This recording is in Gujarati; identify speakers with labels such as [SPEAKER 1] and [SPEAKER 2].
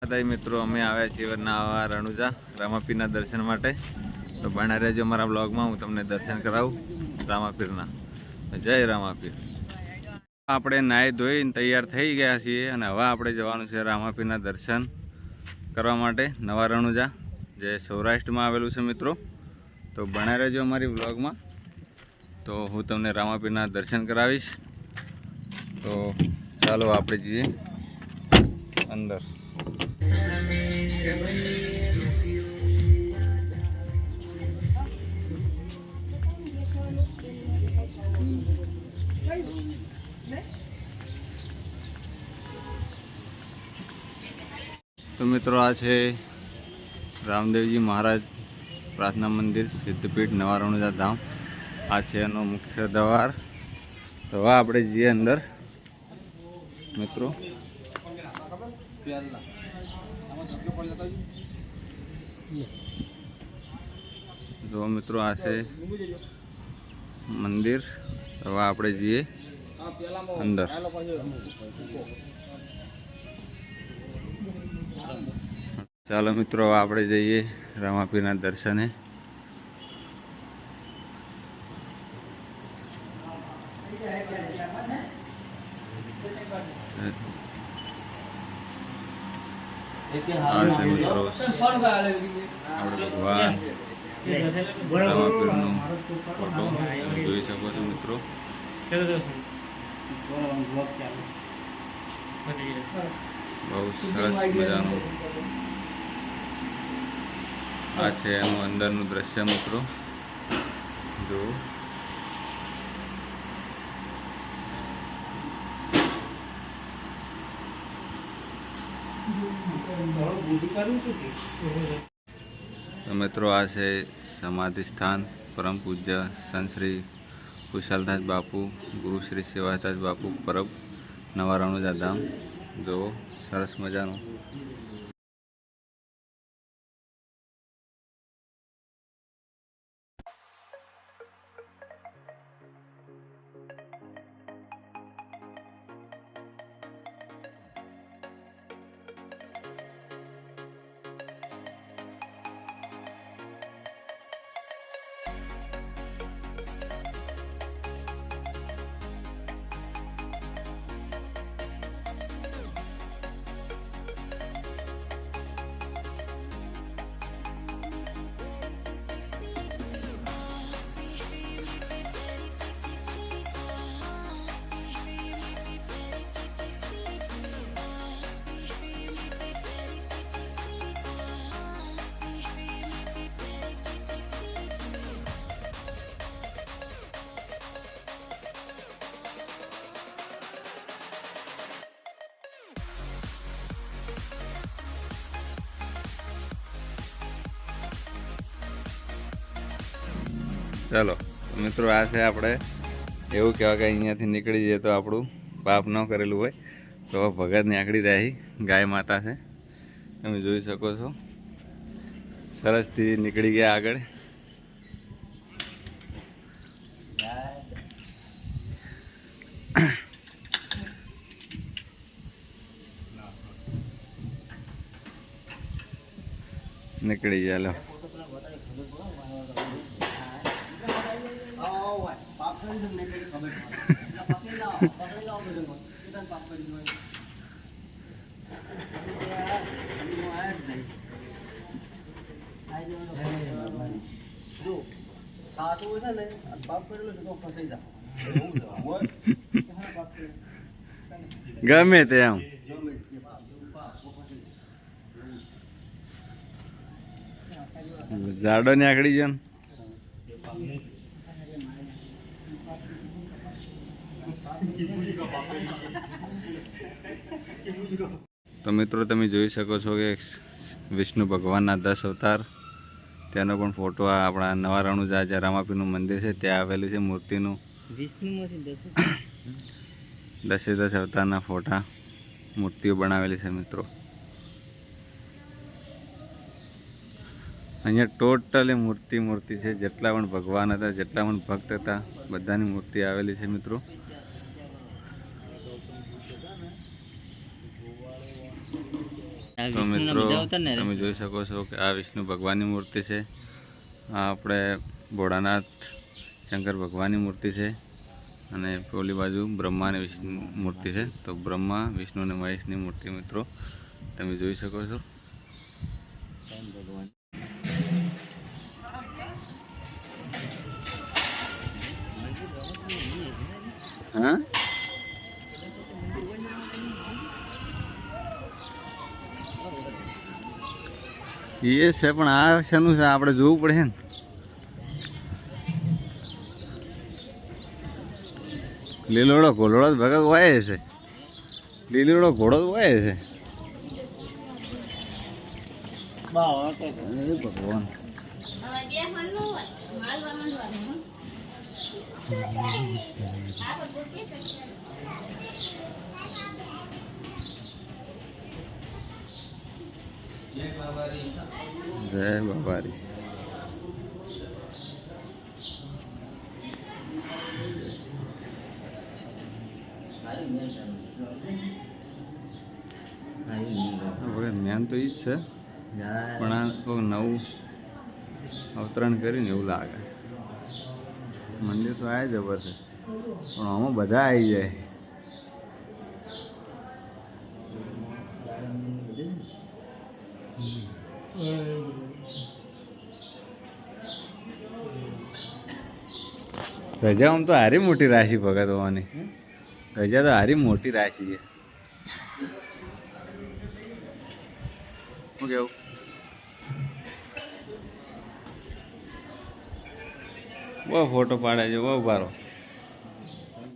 [SPEAKER 1] મિત્રો અમે આવ્યા છીએ નવા રણુજા રામાપીરના દર્શન માટે, તો બના રહેજો અમારા બ્લોગમાં. હું તમને દર્શન કરાવું રામાપીરના. જય રામાપીર. આપણે નાહી ધોઈને તૈયાર થઈ ગયા છીએ અને હવે આપણે જવાનું છે રામાપીરના દર્શન કરવા માટે નવા રણુજા, જે સૌરાષ્ટ્રમાં આવેલું છે મિત્રો. તો બના રહેજો અમારી બ્લોગમાં, તો હું તમને રામાપીરના દર્શન કરાવીશ. તો ચાલો આપણે જઈએ અંદર. તો મિત્રો આ છે રામદેવજી મહારાજ પ્રાર્થના મંદિર, સિદ્ધપીઠ, નવા રણુજા ધામ. આ છે એનો મુખ્ય દ્વાર. તો હવે આપણે જઈએ અંદર મિત્રો. જો મિત્રો આ છે મંદિર. હવે આપણે જઈએ અંદર. ચાલો મિત્રો આપણે જઈએ રામાપીરના દર્શને. આ છે મિત્રો આપણે ભગવાન રામાપીરનો ફોટો જોઈ શકો છો મિત્રો. બહુ સરસ મજાનું આ છે એનું અંદરનું દ્રશ્ય મિત્રો. જો તો મિત્રો આ છે સમાધિ સ્થાન પરમ પૂજ્ય સંત શ્રી કુશલદાસ બાપુ, ગુરુ શ્રી સેવાદાસ બાપુ પરબ, નવા રણુજા ધામ. જો સરસ મજાનું. ચાલો મિત્રો આ છે આપણે એવું કહેવાય કે અહીંયાથી નીકળી જઈએ તો આપણું પાપ ન કરેલું હોય તો ભગત નીકળી રહી. ગાય માતા છે, તમે જોઈ શકો છો. સરસથી નીકળી ગયા આગળ. નીકળી ગયા. લો ગમે તે આમ ઝાડો નીકળી ગયો ને. તો મિત્રો તમે જોઈ શકો છો કે વિષ્ણુ ભગવાનના 10 અવતાર, તેનો પણ ફોટો આ આપણા નવા રણુજા જે રામાપીરનું મંદિર છે ત્યાં આવેલું છે. મૂર્તિનું 10 અવતારના ફોટા, મૂર્તિઓ બનાવેલી છે મિત્રો. અહીંયા ટોટલી મૂર્તિ છે. જેટલા પણ ભગવાન હતા, જેટલા પણ ભક્ત હતા, બધાની મૂર્તિ આવેલી છે મિત્રો. તો મિત્રો તમે જોઈ શકો છો કે આ વિષ્ણુ ભગવાનની મૂર્તિ છે, આ આપણે ભોળાનાથ શંકર ભગવાનની મૂર્તિ છે, અને પેલી બાજુ બ્રહ્મા અને વિષ્ણુ મૂર્તિ છે. તો બ્રહ્મા, વિષ્ણુ અને મહેશની મૂર્તિ મિત્રો તમે જોઈ શકો છો. હા, એ છે પણ આ શેનું છે આપણે જોવું પડે ને. લીલોડો ઘોડો ભગત વાય છે, લીલોડો ઘોડો વાય છે. ભગવાન જય બાબારી. મેન તો ઈ જ છે, પણ આ કોઈ નવું અવતરણ કરીને એવું લાગે. મંદિર તો આ જબર છે, પણ આમાં બધા આવી જાય. ધજા આમ તો હારી મોટી રાશિ ભગત હોવાની, ધજા તો હારી મોટી રાશિ છે. શું કેવું? બહુ ફોટો પાડે છે, બહુ ભારો.